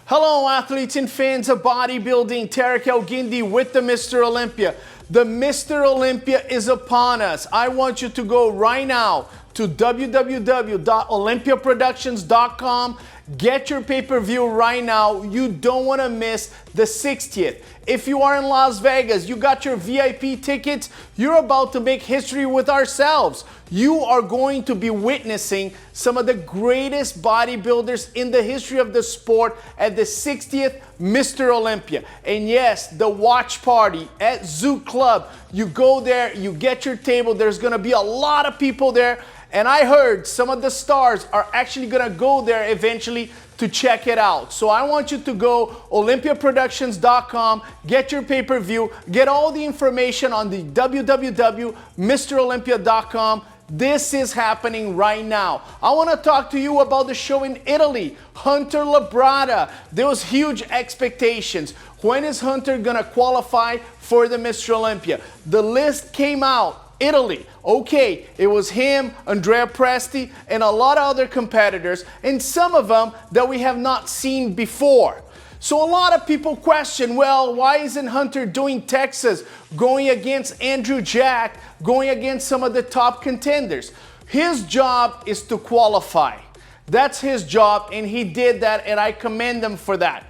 Hello, athletes and fans of bodybuilding. Tarek Elgindi with the Mr. Olympia. The Mr. Olympia is upon us. I want you to go right now to www.olympiaproductions.com. Get your pay-per-view right now. You don't want to miss the 60th. If you are in Las Vegas, you got your VIP tickets, you're about to make history with ourselves. You are going to be witnessing some of the greatest bodybuilders in the history of the sport at the 60th Mr. Olympia. And yes, the watch party at Zoo Club. You go there, you get your table. There's going to be a lot of people there. And I heard some of the stars are actually going to go there eventually to check it out. So I want you to go olympiaproductions.com, get your pay-per-view, get all the information on the www.mrolympia.com. This is happening right now. I want to talk to you about the show in Italy, Hunter Labrada. There was huge expectations. When is Hunter going to qualify for the Mr. Olympia? The list came out. Italy. Okay, it was him, Andrea Presti, and a lot of other competitors, and some of them that we have not seen before. So a lot of people question, well, why isn't Hunter doing Texas, going against Andrew Jack, going against some of the top contenders? His job is to qualify. That's his job, and he did that, and I commend him for that.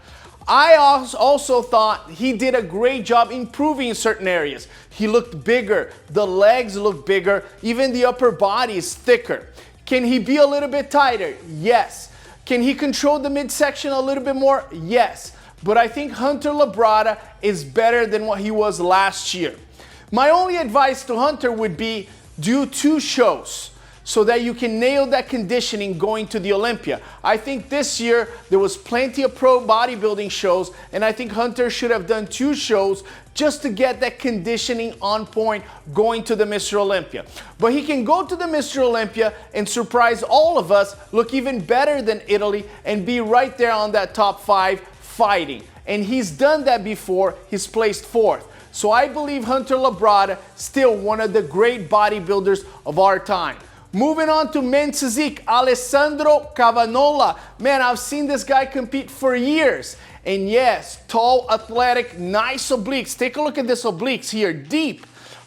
I also thought he did a great job improving in certain areas. He looked bigger, the legs look bigger, even the upper body is thicker. Can he be a little bit tighter? Yes. Can he control the midsection a little bit more? Yes. But I think Hunter Labrada is better than what he was last year. My only advice to Hunter would be do 2 shows, so that you can nail that conditioning going to the Olympia. I think this year there was plenty of pro bodybuilding shows, and I think Hunter should have done 2 shows just to get that conditioning on point going to the Mr. Olympia. But he can go to the Mr. Olympia and surprise all of us, look even better than Italy, and be right there on that top 5 fighting. And he's done that before. He's placed 4th. So I believe Hunter Labrada still one of the great bodybuilders of our time. Moving on to men's physique, Alessandro Cavagnola. Man, I've seen this guy compete for years. And yes, tall, athletic, nice obliques. Take a look at this obliques here, deep.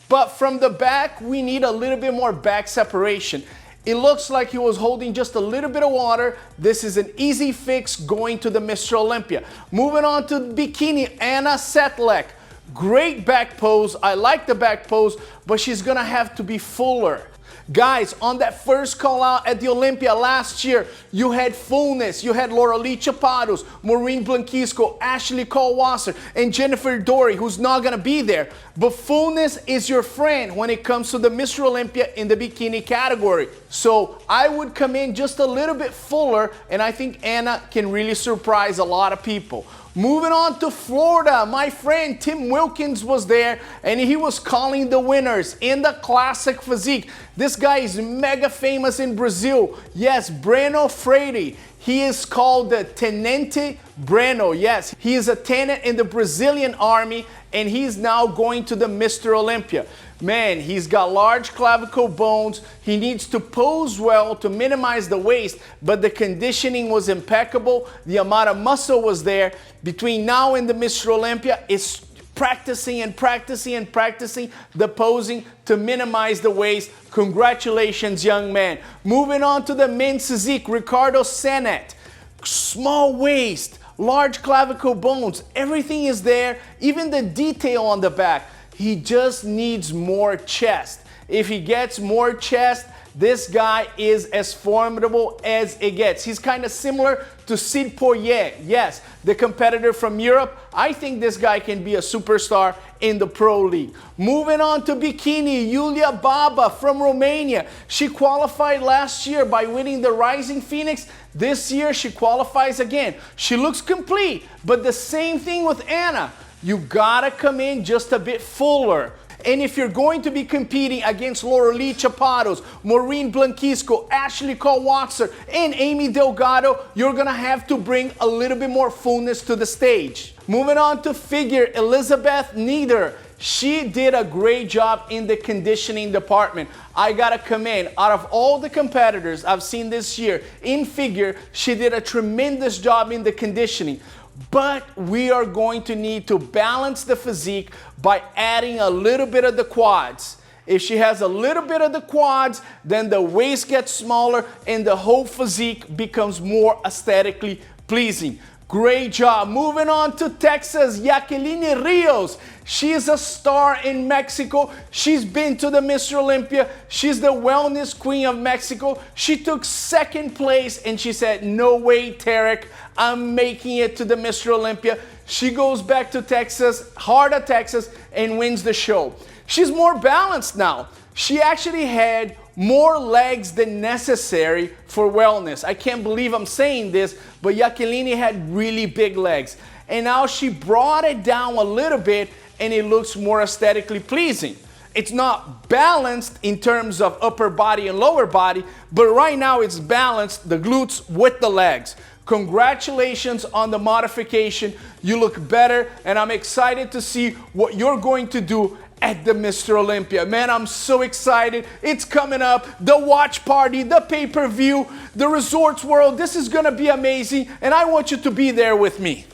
But from the back, we need a little bit more back separation. It looks like he was holding just a little bit of water. This is an easy fix going to the Mr. Olympia. Moving on to bikini, Anna Setlak. Great back pose. I like the back pose, but she's gonna have to be fuller. Guys, on that first call out at the Olympia last year, you had fullness. You had Loralee Chapados, Maureen Blanquisco, Ashley Cole-Wasser, and Jennifer Dory, who's not going to be there. But fullness is your friend when it comes to the Mr. Olympia in the bikini category. So I would come in just a little bit fuller, and I think Anna can really surprise a lot of people. Moving on to Florida, my friend Tim Wilkins was there, and he was calling the winners in the classic physique. This guy is mega famous in Brazil. Yes, Breno Freire. He is called the Tenente Breno. Yes, he is a tenant in the Brazilian army, and he's now going to the Mr. Olympia. Man, he's got large clavicle bones. He needs to pose well to minimize the waist, but the conditioning was impeccable. The amount of muscle was there. Between now and the Mr. Olympia, it's practicing and practicing and practicing the posing to minimize the waist. Congratulations, young man. Moving on to the men's physique, Ricardo Cenat. Small waist, large clavicle bones. Everything is there, even the detail on the back. He just needs more chest. If he gets more chest, this guy is as formidable as it gets. He's kind of similar to Sid Poirier. Yes, the competitor from Europe. I think this guy can be a superstar in the pro league. Moving on to bikini, Iulia Baba from Romania. She qualified last year by winning the Rising Phoenix. This year she qualifies again. She looks complete, but the same thing with Anna. You gotta come in just a bit fuller. And if you're going to be competing against Loralee Chapados, Maureen Blanquisco, Ashley Cole-Wasser, and Amy Delgado, you're gonna have to bring a little bit more fullness to the stage. Moving on to figure, Elizabeth Nether. She did a great job in the conditioning department. I gotta commend, out of all the competitors I've seen this year in figure, she did a tremendous job in the conditioning. But we are going to need to balance the physique by adding a little bit of the quads. If she has a little bit of the quads, then the waist gets smaller and the whole physique becomes more aesthetically pleasing. Great job. Moving on to Texas, Jacqueline Rios. She's a star in Mexico. She's been to the Mr. Olympia. She's the wellness queen of Mexico. She took second place and she said, no way, Tarek, I'm making it to the Mr. Olympia. She goes back to Texas, heart of Texas, and wins the show. She's more balanced now. She actually had more legs than necessary for wellness. I can't believe I'm saying this, but Jacqueline had really big legs. And now she brought it down a little bit and it looks more aesthetically pleasing. It's not balanced in terms of upper body and lower body, but right now it's balanced, the glutes with the legs. Congratulations on the modification. You look better, and I'm excited to see what you're going to do at the Mr. Olympia. Man, I'm so excited. It's coming up. The watch party, the pay-per-view, the Resorts World. This is gonna be amazing, and I want you to be there with me.